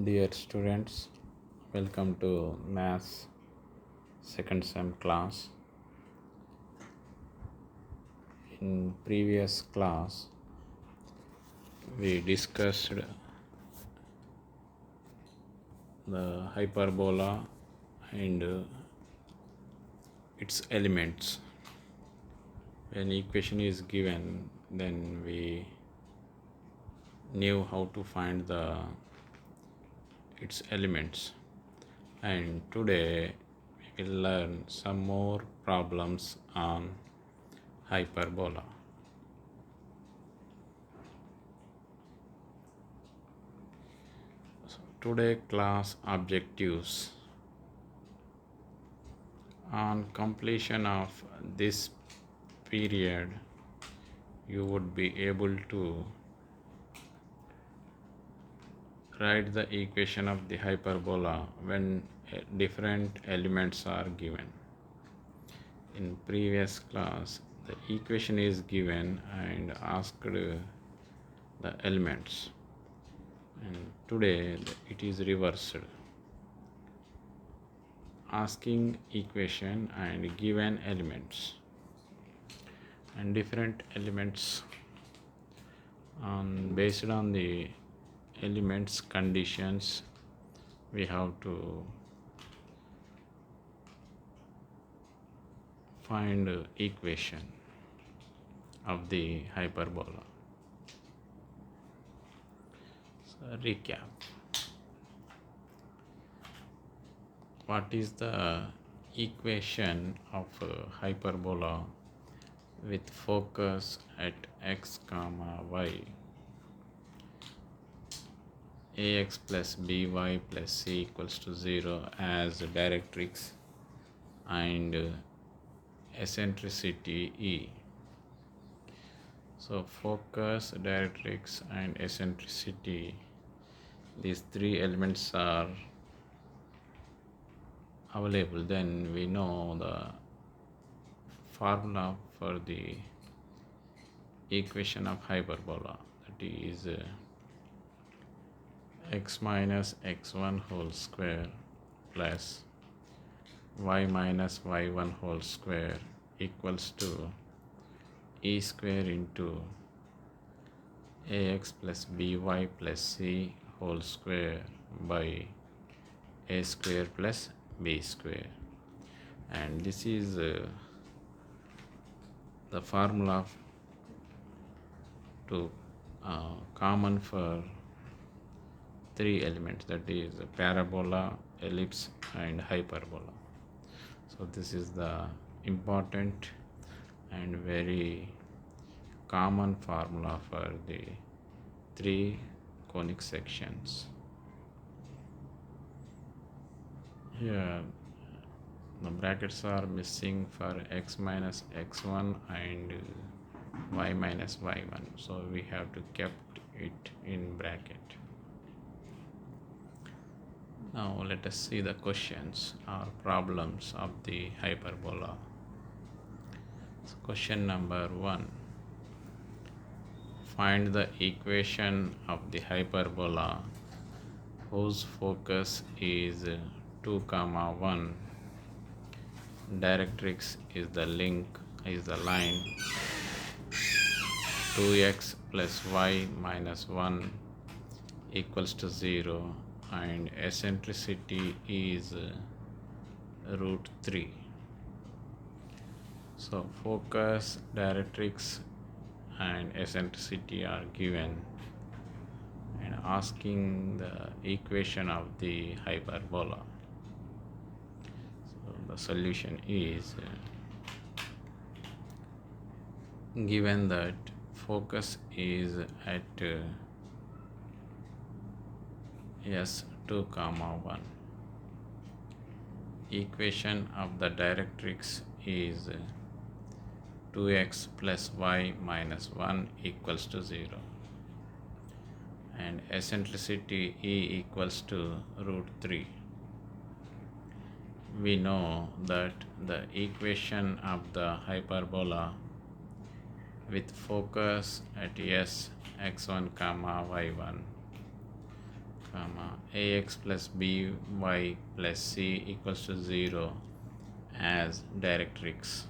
Dear students, welcome to Maths second sem class. In previous class, we discussed the hyperbola and its elements. When equation is given, then we knew how to find its elements. And today we will learn some more problems on hyperbola. So today class objectives. On completion of this period, you would be able to write the equation of the hyperbola when different elements are given. In previous class, the equation is given and asked the elements, and today it is reversed, asking equation and given elements and different elements. Based on the elements conditions, we have to find equation of the hyperbola. So recap. What is the equation of hyperbola with focus at x comma y? Ax plus by plus c equals to 0 as directrix and eccentricity E. So focus, directrix and eccentricity, these three elements are available. Then we know the formula for the equation of hyperbola, that is x minus x1 whole square plus y minus y1 whole square equals to e square into ax plus by plus c whole square by a square plus b square. And this is the formula to common for three elements, that is parabola, ellipse and hyperbola. So this is the important and very common formula for the three conic sections. Here the brackets are missing for x minus x1 and y minus y1, so we have to kept it in bracket. Now let us see the questions or problems of the hyperbola. So question number 1. Find the equation of the hyperbola whose focus is 2, 1. Directrix is the line 2x plus y minus 1 equals to 0, and eccentricity is root 3. So focus, directrix and eccentricity are given, and asking the equation of the hyperbola. So the solution is given that focus is at s2, 1. Equation of the directrix is 2x plus y minus 1 equals to 0, and eccentricity E equals to root 3. We know that the equation of the hyperbola with focus at s x1 y1 comma ax plus by plus c equals to 0 as directrix,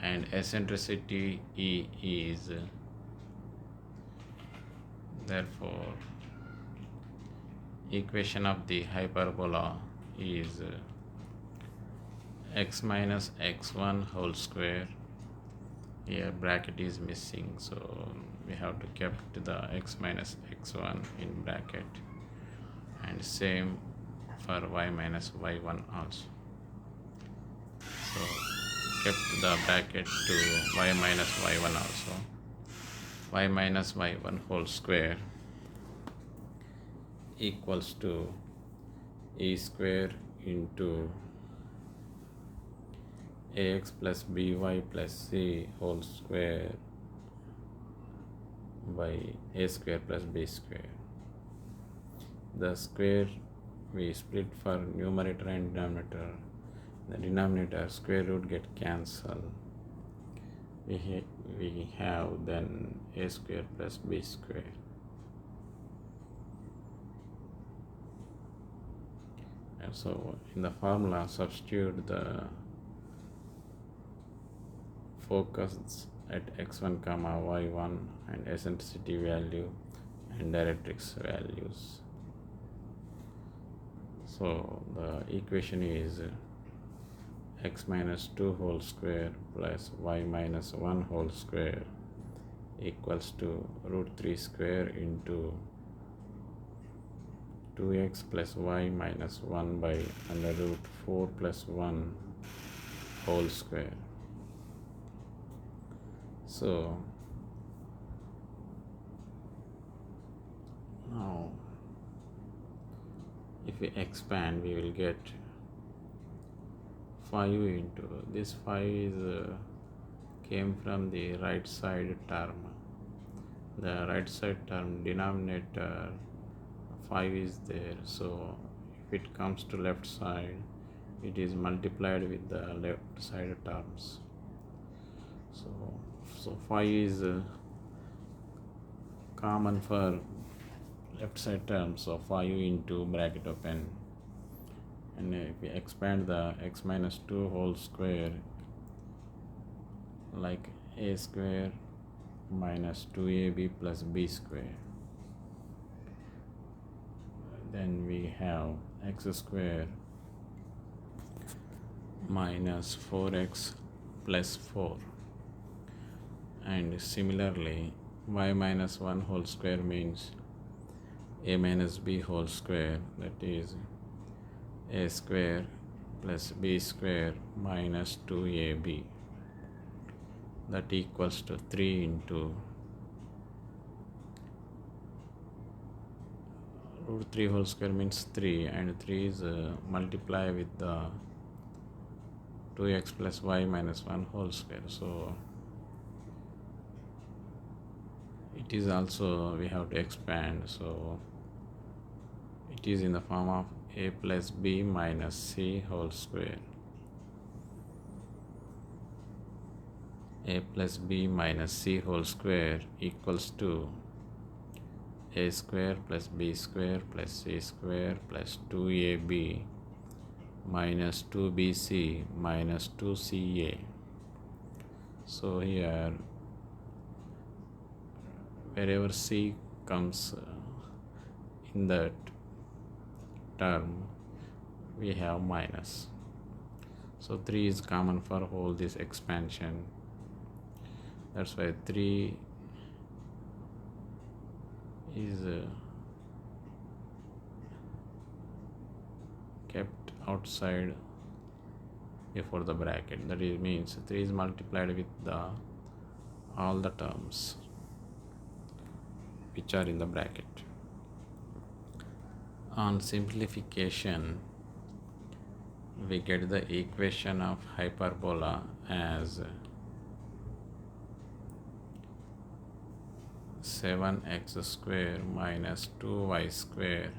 and eccentricity E is, therefore equation of the hyperbola is x minus x1 whole square. Here bracket is missing, so we have to kept the x minus x1 in bracket, and same for y minus y1 also. So kept the bracket to y minus y1 also. Y minus y1 whole square equals to e square into ax plus by plus c whole square by a square plus b square. The square we split for numerator and denominator. The denominator square root get cancelled. We have then a square plus b square. And so in the formula substitute the focus at x1 comma y1 and eccentricity value and directrix values. So the equation is x minus 2 whole square plus y minus 1 whole square equals to root 3 square into 2x plus y minus 1 by under root 4 plus 1 whole square. So now if we expand, we will get 5 into this 5 is came from the right side term. The right side term denominator 5 is there, so if it comes to left side, it is multiplied with the left side terms. So 5 is common for left side term, so 5 into bracket open, and if we expand the x minus 2 whole square, like a square minus 2ab plus b square, then we have x square minus 4x plus 4, and similarly y minus 1 whole square means a minus b whole square, that is a square plus b square minus 2ab, that equals to 3 into root 3 whole square means 3, and 3 is multiply with the 2x plus y minus 1 whole square, so it is also we have to expand, so it is in the form of a plus b minus c whole square. A plus b minus c whole square equals to a square plus b square plus c square plus 2ab minus 2bc minus 2ca. So here wherever c comes in that term, we have minus. So 3 is common for whole this expansion. That's why 3 is kept outside before the bracket. That is means 3 is multiplied with the all the terms which are in the bracket. On simplification, we get the equation of hyperbola as 7x square minus 2y square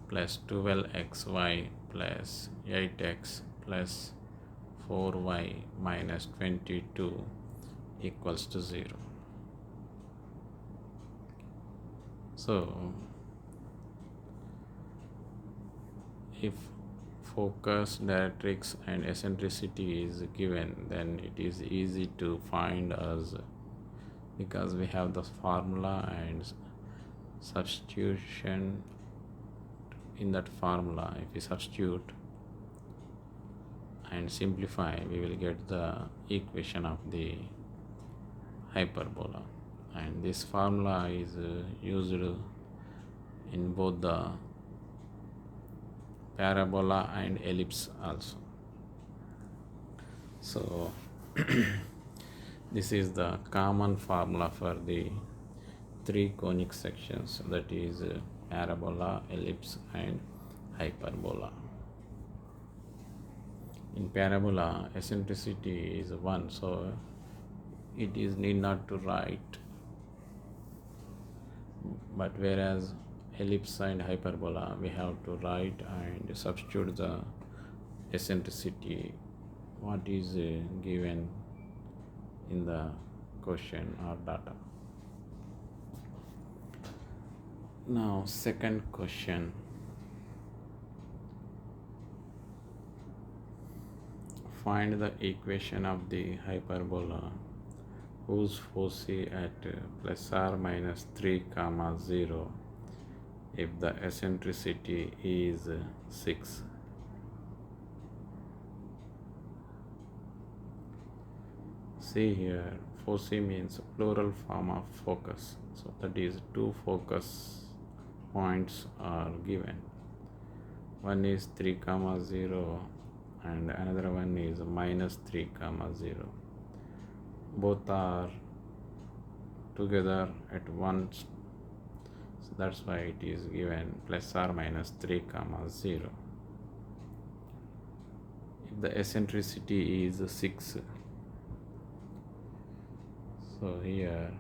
plus 12xy plus 8x plus 4y minus 22 equals to 0. So if focus, directrix and eccentricity is given, then it is easy to find us because we have the formula and substitution in that formula. If we substitute and simplify, we will get the equation of the hyperbola, and this formula is used in both the parabola and ellipse also. So this is the common formula for the three conic sections, that is parabola, ellipse and hyperbola. In parabola, eccentricity is 1, so it is need not to write, but whereas ellipse and hyperbola we have to write and substitute the eccentricity what is given in the question or data. Now second question, find the equation of the hyperbola whose foci at plus or minus 3 comma 0 if the eccentricity is 6. See here, foci means plural form of focus, so that is two focus points are given. One is 3 comma 0 and another one is minus 3 comma 0. Both are together at once, so that's why it is given plus or minus 3 comma 0. If the eccentricity is 6, so here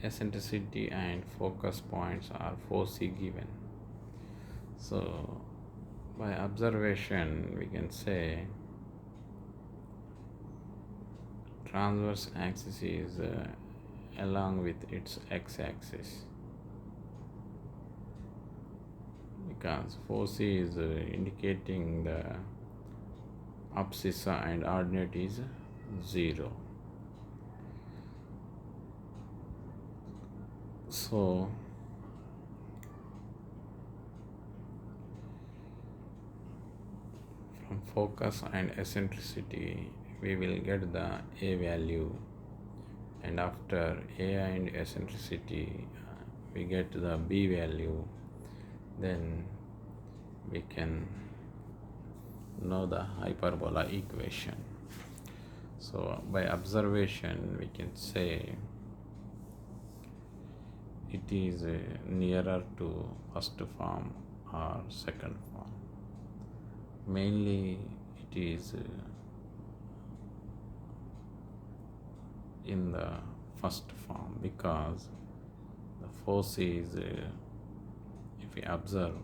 eccentricity and focus points are foci given. So by observation we can say transverse axis is along with its x-axis, because foci is indicating the abscissa and ordinate is 0. So from focus and eccentricity we will get the a value, and after a and eccentricity we get the b value, then we can know the hyperbola equation. So by observation we can say it is nearer to first form or second form. Mainly it is in the first form, because the foci is if we observe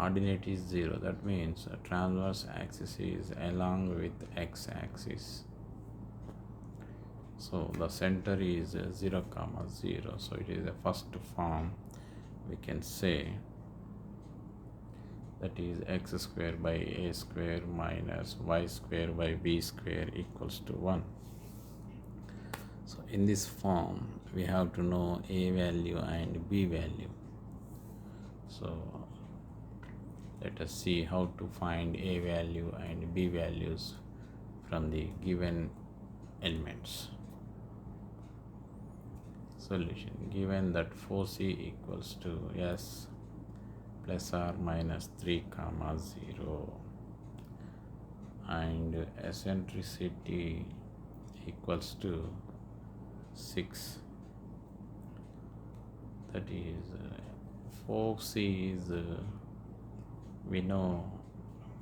ordinate is 0, that means transverse axis is along with x-axis, so the center is 0 comma 0, so it is a first form. We can say that is x square by a square minus y square by b square equals to 1. So in this form we have to know a value and b value. So let us see how to find a value and b values from the given elements. Solution: given that foci equals to s plus or minus 3 comma 0 and eccentricity equals to 6, that is foci is we know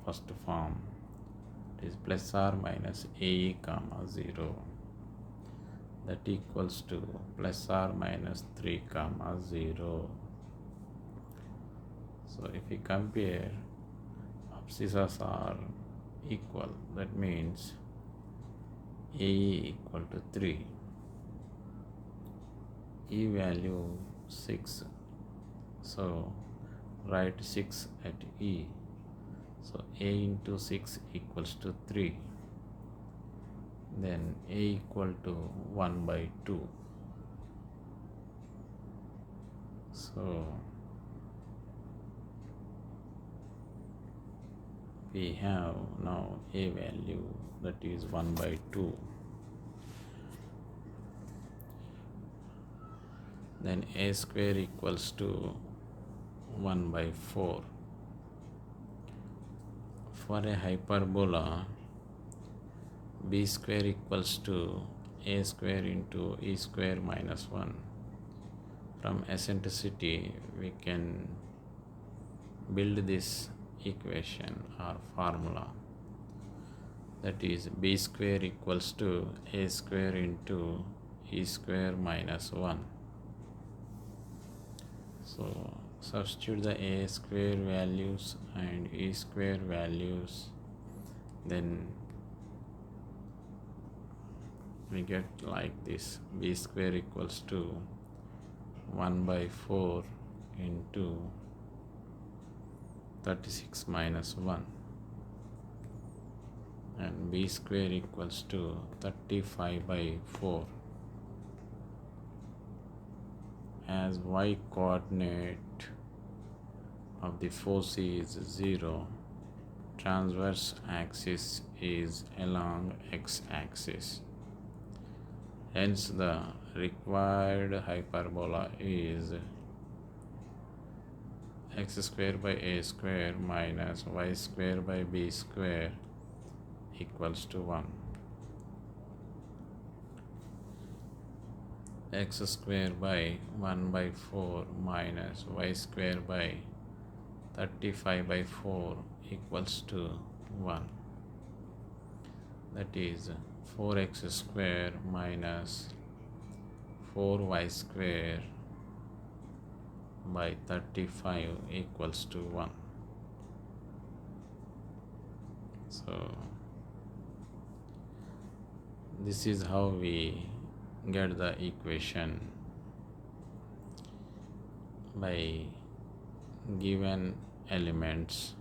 first form, it is plus or minus a comma 0, that equals to plus or minus 3 comma 0. So if we compare, abscissas are equal, that means a equal to 3 E value 6, so write 6 at E. So A into 6 equals to 3. Then A equal to 1 by 2. So we have now A value, that is 1 by 2. Then A square equals to 1 by 4. For a hyperbola, B square equals to A square into E square minus 1. From eccentricity, we can build this equation or formula, that is B square equals to A square into E square minus 1. So substitute the A square values and E square values, then we get like this: B square equals to 1 by 4 into 36 minus 1, and B square equals to 35 by 4. As y coordinate of the foci is 0, transverse axis is along x-axis. Hence the required hyperbola is x square by A square minus y square by B square equals to 1. X square by 1 by 4 minus y square by 35 by 4 equals to 1. That is 4x square minus 4y square by 35 equals to 1. So this is how we get the equation by given elements.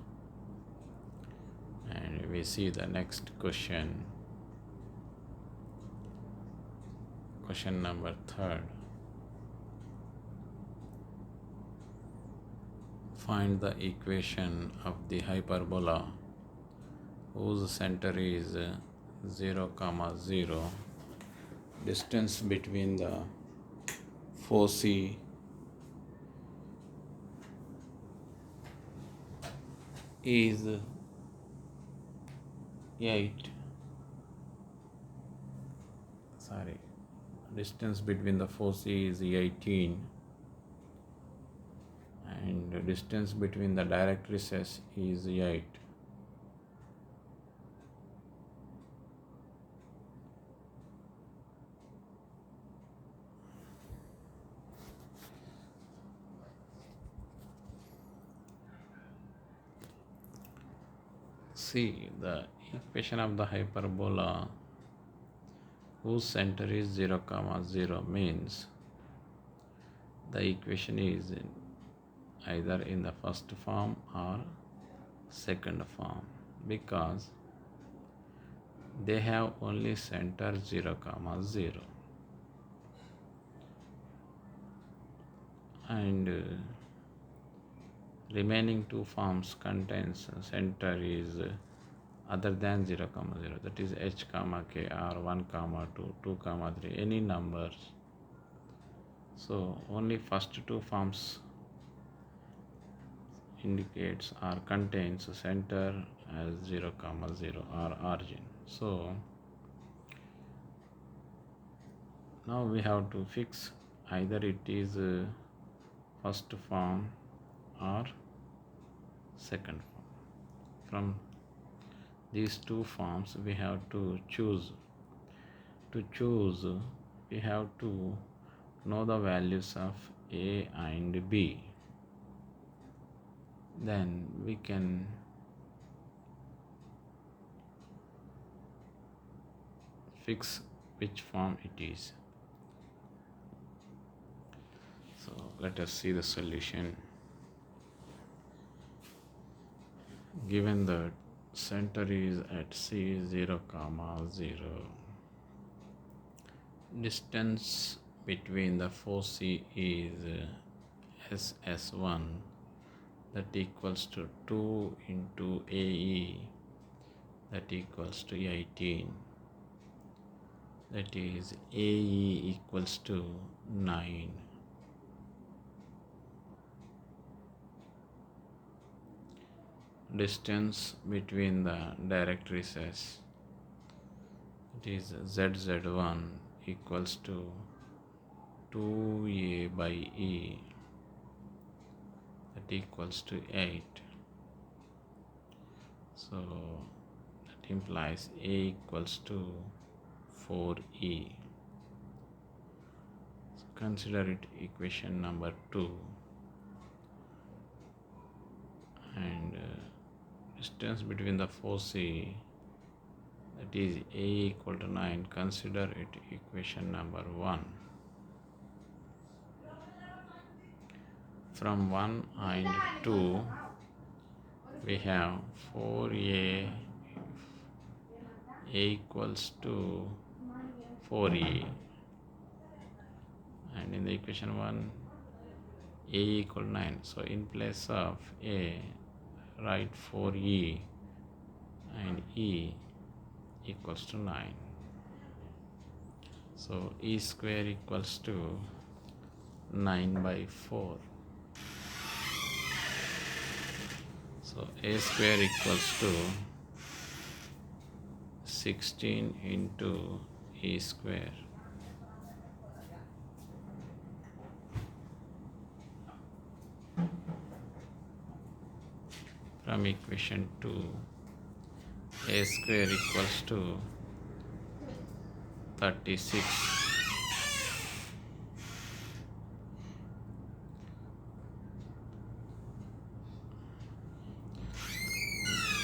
And we see the next question, question number 3. Find the equation of the hyperbola whose center is 0, 0. Distance between the foci is 8. Distance between the foci is 18, and the distance between the directrices is 8. See, the equation of the hyperbola whose center is 0, 0 means the equation is either in the first form or second form, because they have only center 0, 0, and remaining two forms contains center is other than 0, 0, that is h, k, or 1, 2, 2, 3, any numbers. So only first two forms indicates or contains center as 0, 0 or origin. So now we have to fix either it is first form or second form. From these two forms we have to choose. To choose, we have to know the values of A and B. Then we can fix which form it is. let us see the solution. Given that center is at C 0, 0, distance between the foci is SS1, that equals to 2 into AE, that equals to 18, that is AE equals to 9. Distance between the directrices, it is ZZ1 equals to 2A by E, that equals to 8. So that implies A equals to 4E. So consider it equation number 2. And distance between the foci, that is A equal to 9, consider it equation number 1. From 1 and 2 we have 4A, A equals to 4E, and in the equation 1 A equal 9. So in place of A, write 4E and E equals to 9. So E square equals to 9 by 4. So A square equals to 16 into E square. From equation 2, A square equals to 36.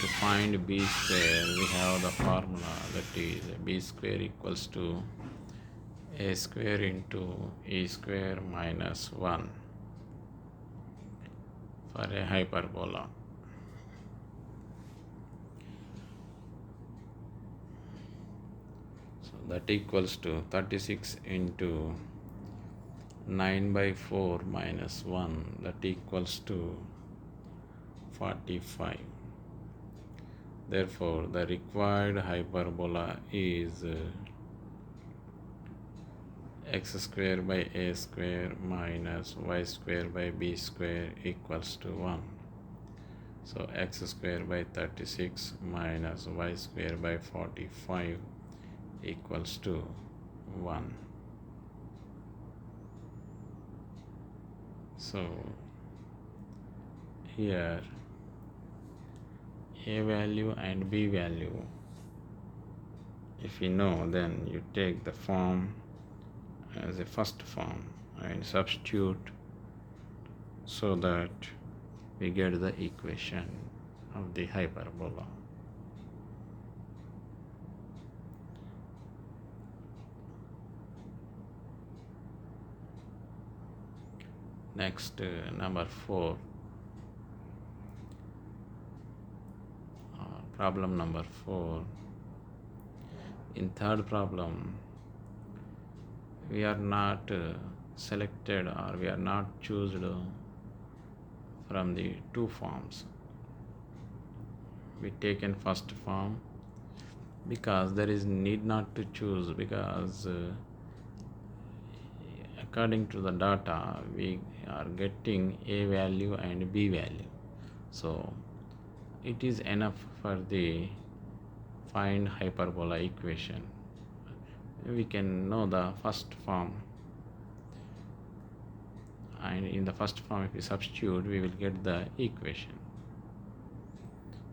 To find B square, we have the formula, that is B square equals to A square into E square minus 1 for a hyperbola. So that equals to 36 into 9 by 4 minus 1, that equals to 45. Therefore, the required hyperbola is x square by A square minus y square by B square equals to 1. So x square by 36 minus y square by 45 equals to 1. So here A value and B value, if you know, then you take the form as a first form and substitute so that we get the equation of the hyperbola. Next, number 4, problem number 4. In third problem, we are not selected, or we are not chosen from the two forms. We taken first form because there is need not to choose, because according to the data we are getting A value and B value. So it is enough for the find hyperbola equation. We can know the first form, and in the first form if we substitute we will get the equation.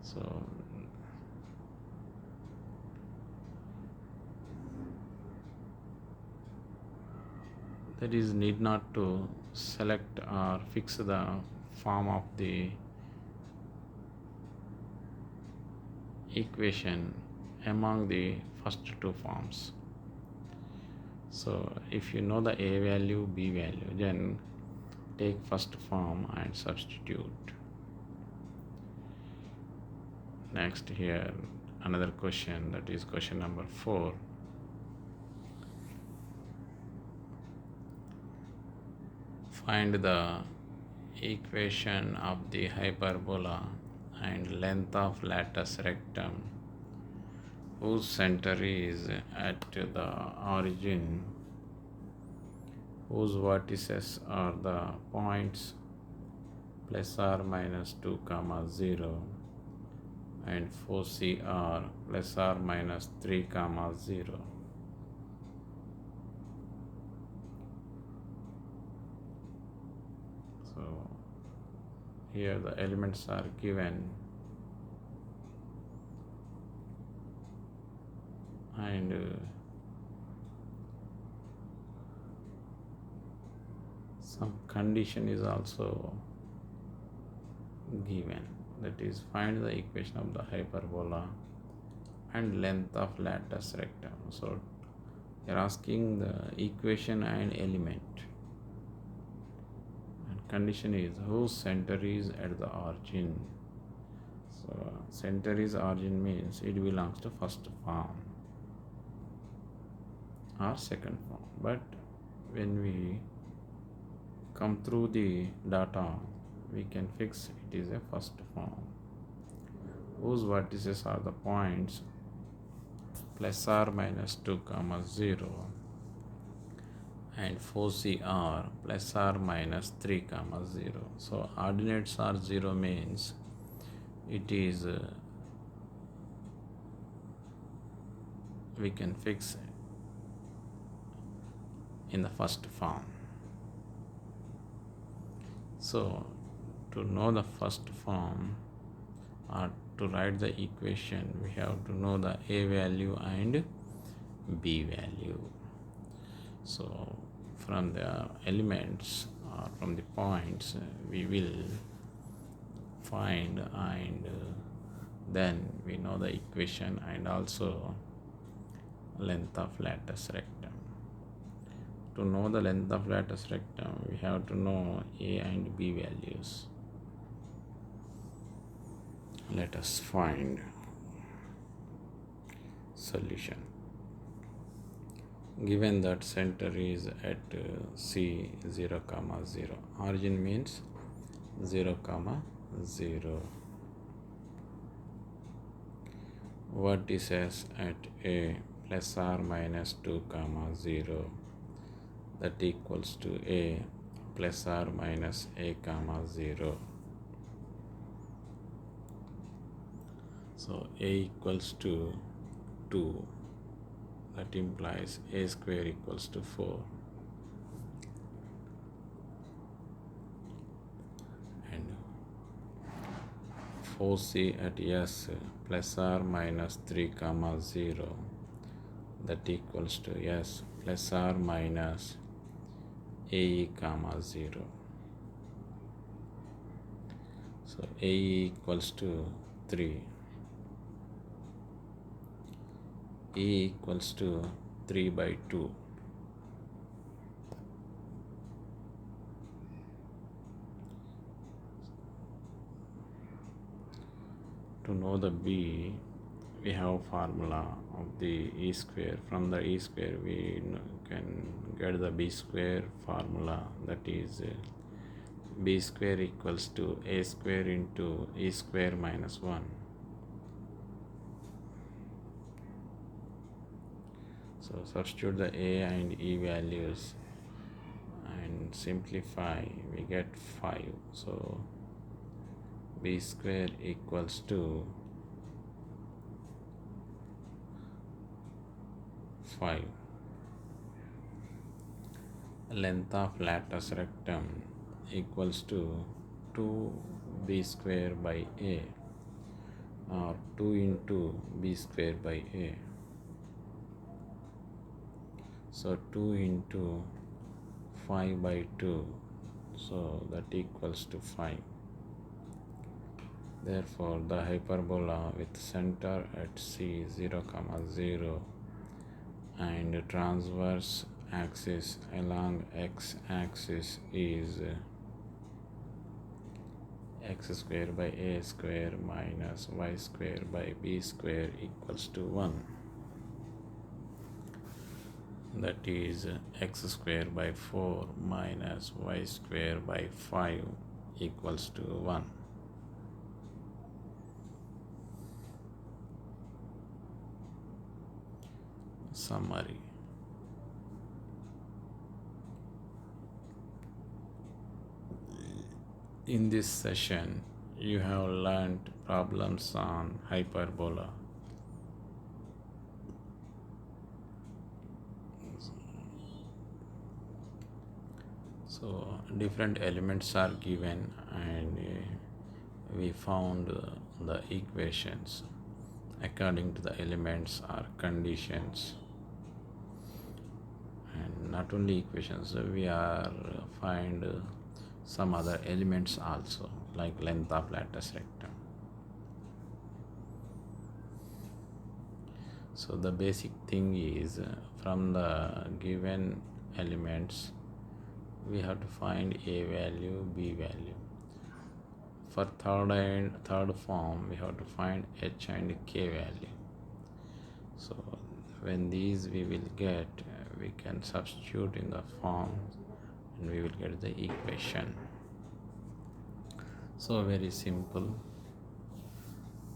So that is need not to select or fix the form of the equation among the first two forms. So if you know the A value, B value, then take first form and substitute. Next here another question, that is question number 4. Find the equation of the hyperbola and length of latus rectum whose center is at the origin, whose vertices are the points plus or minus 2 comma 0 and foci are plus or minus 3 comma 0. So here the elements are given and some condition is also given, that is find the equation of the hyperbola and length of latus rectum. So they are asking the equation and element, and condition is whose center is at the origin. So center is origin means it belongs to first form or second form, but when we come through the data we can fix it is a first form, whose vertices are the points plus or minus 2 comma 0 and foci are plus or minus 3 comma 0. So ordinates are 0 means it is we can fix in the first form. So to know the first form or to write the equation, we have to know the A value and B value. So from the elements or from the points we will find, and then we know the equation and also length of latus rectum. To know the length of latus rectum we have to know A and B values. Let us find solution. Given that center is at C 0 comma 0, origin means 0 comma 0, vertices at A plus or minus 2 comma 0, that equals to A plus or minus A comma 0. So A equals to 2, that implies A square equals to 4, and foci at S plus or minus 3 comma 0, that equals to S plus or minus A comma 0. So A equals to 3, E equals to 3 by 2. To know the B, we have formula of the E square. From the E square we can get the B square formula, that is B square equals to A square into E square minus 1. So substitute the A and E values and simplify, we get 5. So B square equals to 5. Length of latus rectum equals to 2B square by A, or 2 into B square by A. So 2 into 5 by 2, so that equals to 5. Therefore the hyperbola with center at C 0 comma 0 and transverse axis along x axis is x square by a square minus y square by b square equals to 1. That is x square by 4 minus y square by 5 equals to 1. Summary. In this session, you have learned problems on hyperbola. So different elements are given and we found the equations according to the elements or conditions. And not only equations, we are find some other elements also, like length of lattice rectum. So the basic thing is from the given elements we have to find a value, b value. For third form we have to find h and k value. So when these we will get, we can substitute in the form and we will get the equation. So very simple,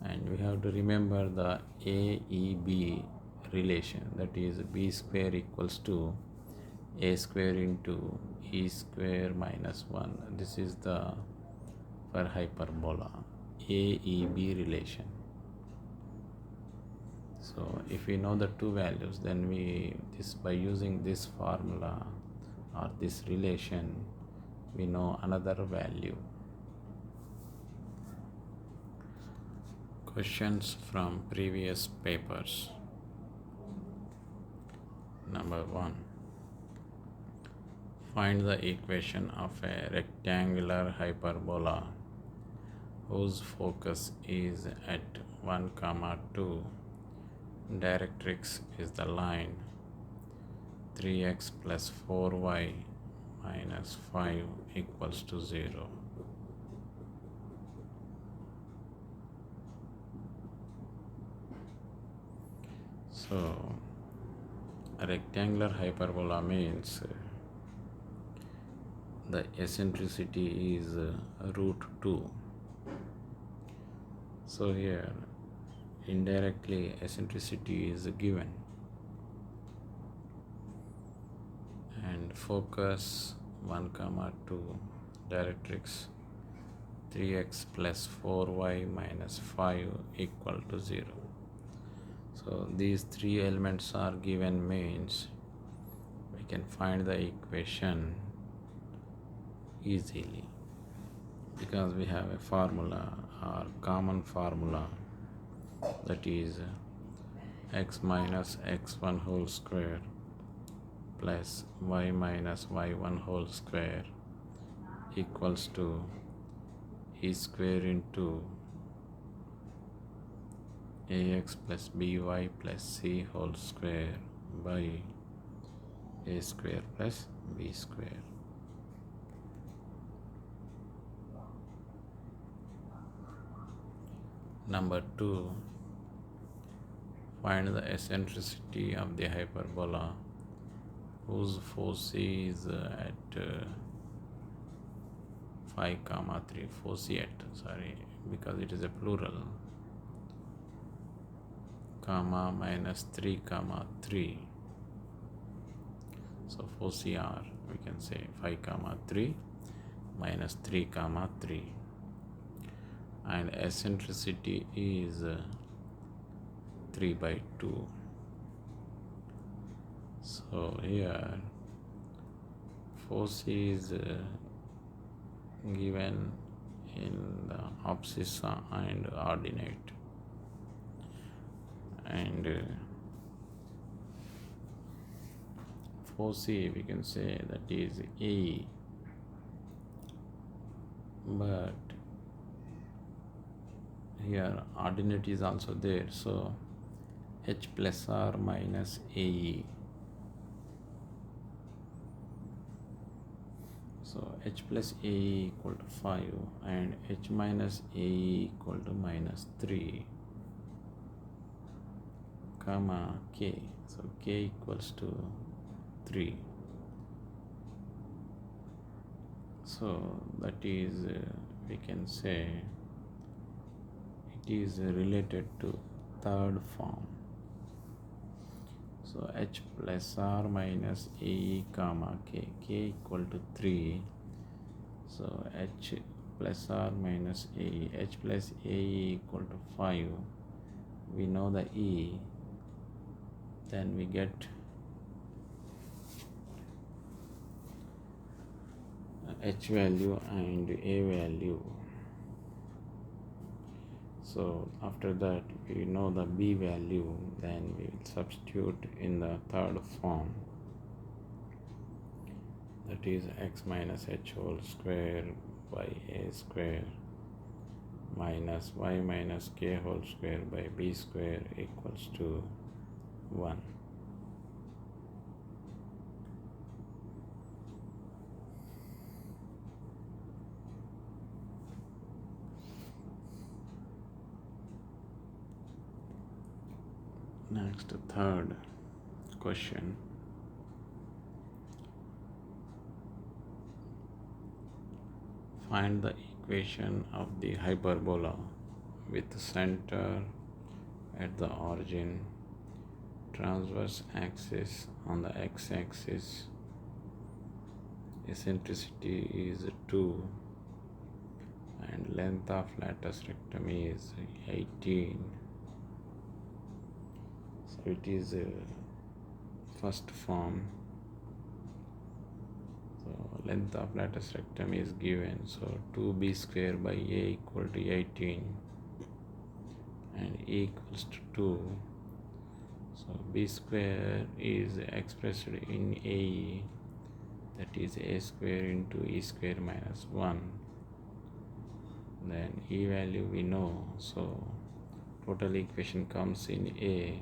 and we have to remember the AEB relation, that is b square equals to a square into e square minus 1. This is the for hyperbola AEB relation. So if we know the two values, then by using this formula or this relation, we know another value. Questions from previous papers. Number 1. Find the equation of a rectangular hyperbola whose focus is at 1, 2. Directrix is the line 3x plus 4y minus 5 equals to 0. So a rectangular hyperbola means the eccentricity is root 2. So here indirectly eccentricity is given and focus 1, 2, directrix 3x plus 4y minus 5 equal to 0. So these three elements are given, means we can find the equation easily because we have a formula or common formula, that is x minus x1 whole square plus y minus y1 whole square equals to e square into ax plus by plus c whole square by a square plus b square. Number 2. Find the eccentricity of the hyperbola whose foci is at 5, 3. Foci at, because it is a plural, comma minus 3, 3. So foci are, we can say 5, 3 minus 3, 3. And eccentricity is 3 by 2. So here foci is given in the abscissa and ordinate, and foci we can say that is A, but here ordinate is also there, so h plus r minus AE. So h plus a equal to 5 and h minus a equal to minus 3 comma k. So k equals to 3. So that is we can say it is related to third form. So h plus r minus a comma k, k equal to 3. So h plus r minus a, h plus a equal to 5. We know the e, then we get h value and a value. So after that we know the b value, then we will substitute in the third form, that is x minus h whole square by a square minus y minus k whole square by b square equals to 1. Next, third question. Find the equation of the hyperbola with center at the origin, transverse axis on the x-axis, eccentricity is 2, and length of lateral rectum is 18. So it is first form. So length of lateral rectum is given, so 2b square by a equal to 18 and a equals to 2. So b square is expressed in a, that is a square into e square minus 1. Then e value we know, so total equation comes in a,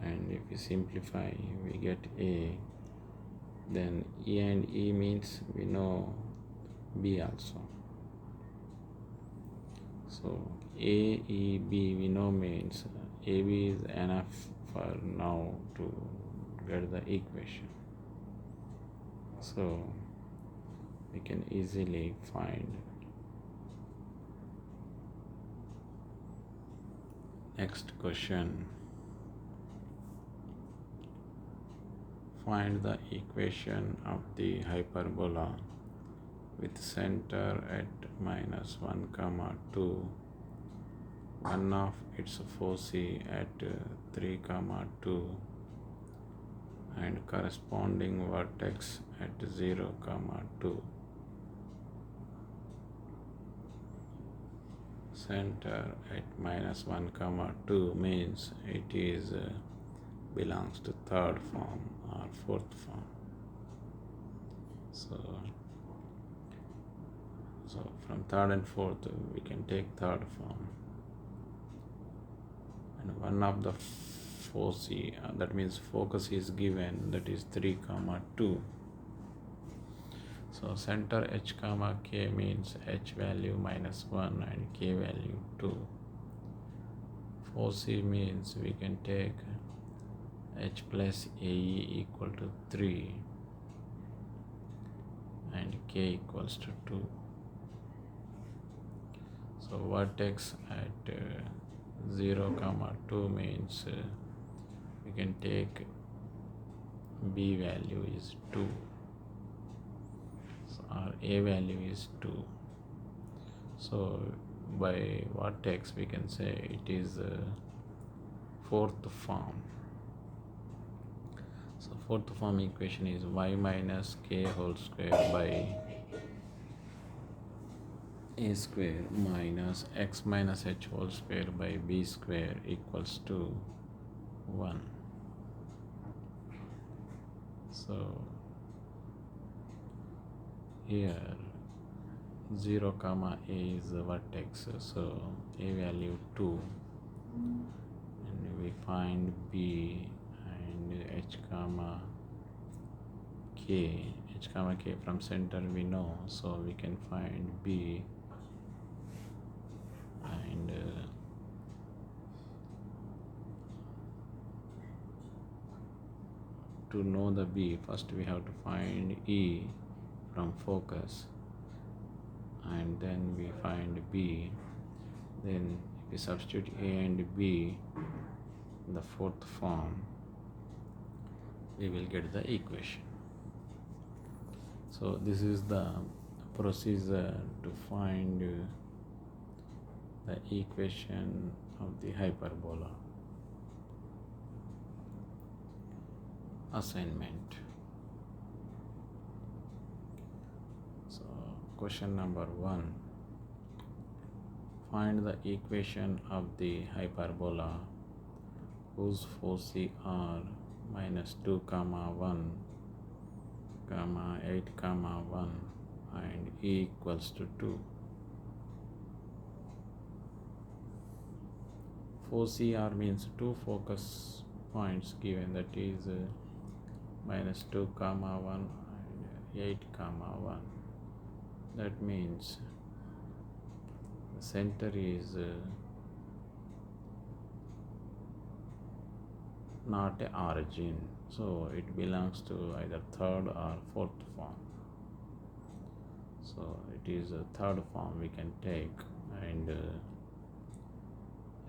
and if we simplify we get a. Then e and e means we know b also. So a, e, b we know means ab is enough for now to get the equation. So we can easily find. Next question. Find the equation of the hyperbola with center at minus 1 comma 2, one of its foci at 3 comma 2, and corresponding vertex at 0 comma 2. Center at minus 1 comma 2 means it is belongs to third form or fourth form. So from third and fourth we can take third form, and one of the foci, that means focus is given, that is 3 comma 2. So center h comma k means h value minus 1 and k value 2. Foci means we can take h plus ae equal to 3 and k equals to 2. So vertex at 0 comma 2 means we can take b value is 2, so our a value is 2. So by vertex we can say it is fourth form. So fourth form equation is y minus k whole square by a square minus x minus h whole square by b square equals to 1. So here 0 comma a is the vertex, so a value 2, and we find b and h comma k h comma k from center we know, so we can find b. And to know the b, first we have to find e from focus, and then we find b. Then if we substitute a and b in the fourth form, we will get the equation. So this is the procedure to find the equation of the hyperbola. Assignment. So question number 1. Find the equation of the hyperbola whose foci are -2, 1, 8, 1 and e equals to 2. Foci are means two focus points given, that is -2, 1 and 8, 1. That means the center is not a origin, so it belongs to either third or fourth form. So it is a third form we can take, and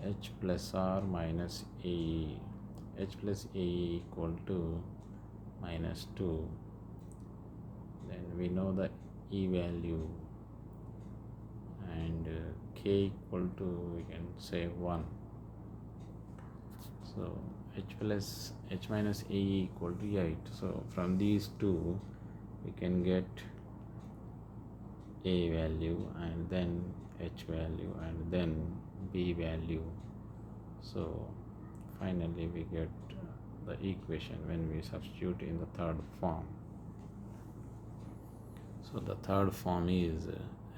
h plus r minus ae, h plus ae equal to -2. Then we know the e value, and k equal to, we can say 1. So h minus ae equal to 8. So from these two we can get a value, and then h value, and then b value. So finally we get the equation when we substitute in the third form. So the third form is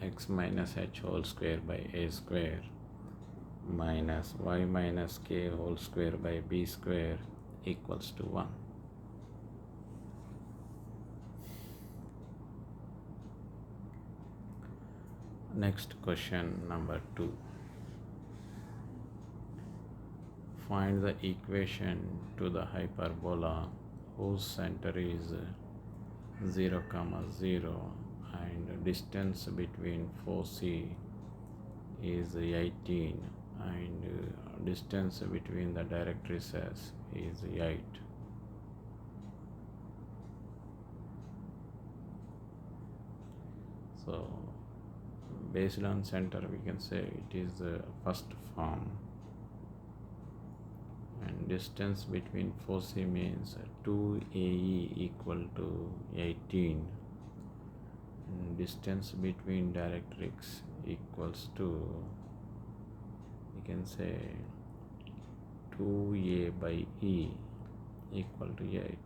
x minus h whole square by a square minus y minus k whole square by b square equals to 1. Next question number 2. Find the equation to the hyperbola whose center is 0, 0 and distance between foci is 18 and distance between the directrices is 8. So based on center we can say it is the first form, and distance between foci means 2ae equal to 18, and distance between directrix equals to, we can say 2a by e equal to 8.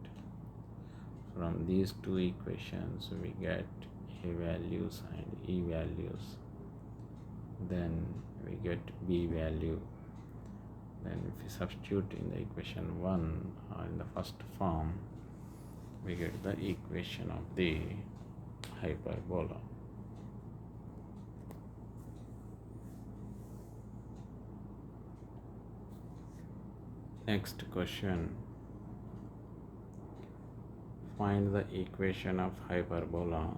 From these two equations we get a values and e values, then we get b value. Then if we substitute in the equation 1 or in the first form, we get the equation of the hyperbola. Next question. Find the equation of hyperbola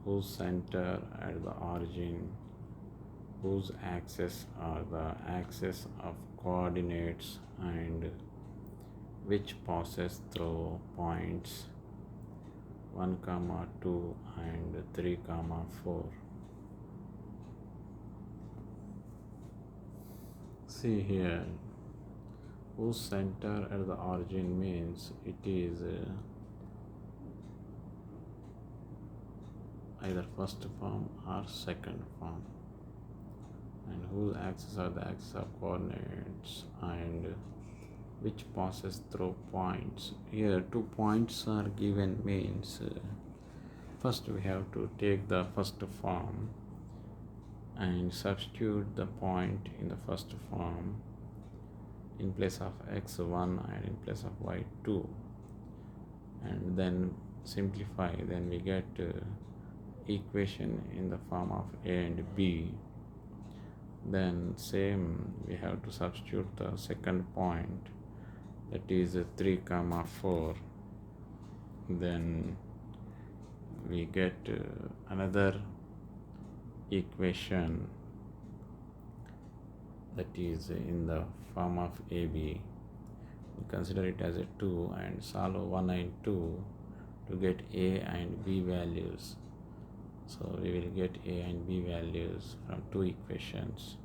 whose center at the origin, whose axes are the axis of coordinates, and which passes through points 1, 2 and 3, 4. See here, whose center at the origin means it is either first form or second form, and whose axes are the axis of coordinates, and which passes through points. Here 2 points are given, means first we have to take the first form and substitute the point in the first form in place of x1 and in place of y2, and then simplify, then we get equation in the form of a and b. Then same, we have to substitute the second point, that is 3 comma 4. Then we get another equation, that is in the form of AB. We consider it as a 2 and solve 1 and 2 to get A and B values. So we will get A and B values from two equations.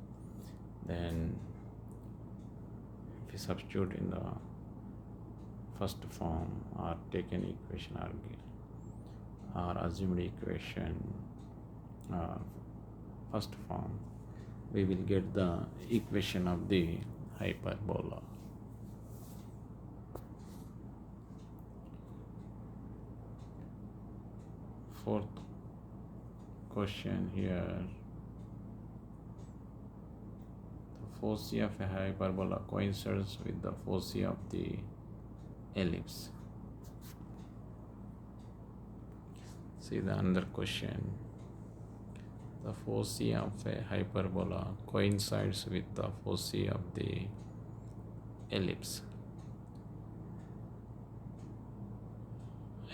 Then if we substitute in the first form or taken equation or assumed equation first form, we will get the equation of the hyperbola. Fourth question here, the foci of a hyperbola coincides with the foci of the ellipse. See the another question. The foci of a hyperbola coincides with the foci of the ellipse.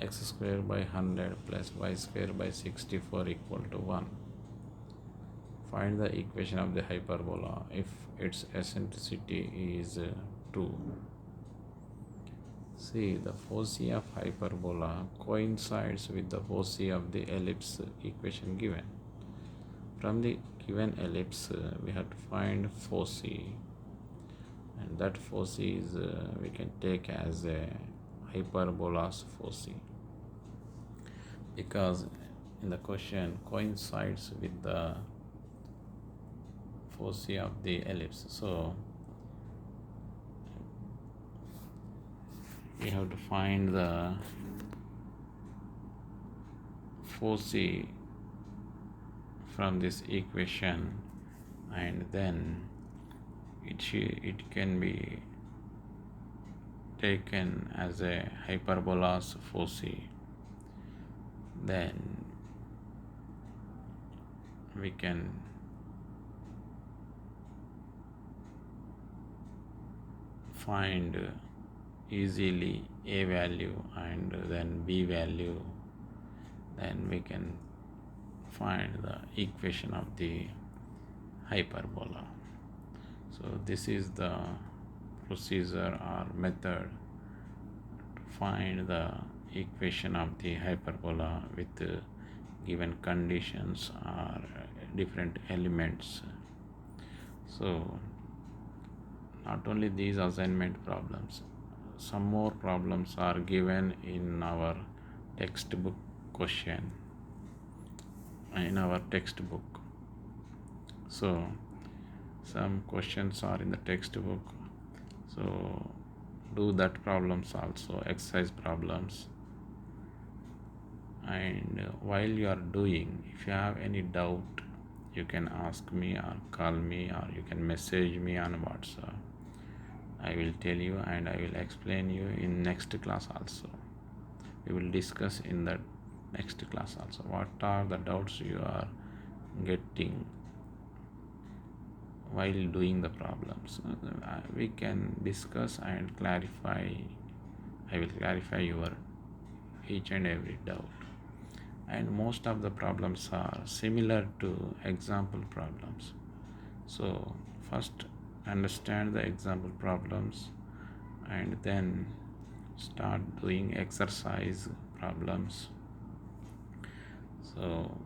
X square by 100 plus y square by 64 equal to 1. Find the equation of the hyperbola if its eccentricity is 2. See, the foci of hyperbola coincides with the foci of the ellipse equation given. From the given ellipse, we have to find foci, and that foci is we can take as a hyperbola's foci, because in the question coincides with the foci of the ellipse. So we have to find the foci from this equation, and then it can be taken as a hyperbola's foci. Then we can find easily a value and then b value. Then we can find the equation of the hyperbola. So this is the procedure or method to find the equation of the hyperbola with given conditions or different elements. So not only these assignment problems, some more problems are given in our textbook question, in our textbook. So some questions are in the textbook, so do that problems also, exercise problems. And while you are doing, if you have any doubt, you can ask me or call me, or you can message me on WhatsApp. I will tell you and I will explain you in next class also. We will discuss in that next class also what are the doubts you are getting while doing the problems. We can discuss and clarify. I will clarify your each and every doubt. And most of the problems are similar to example problems. So first understand the example problems and then start doing exercise problems. So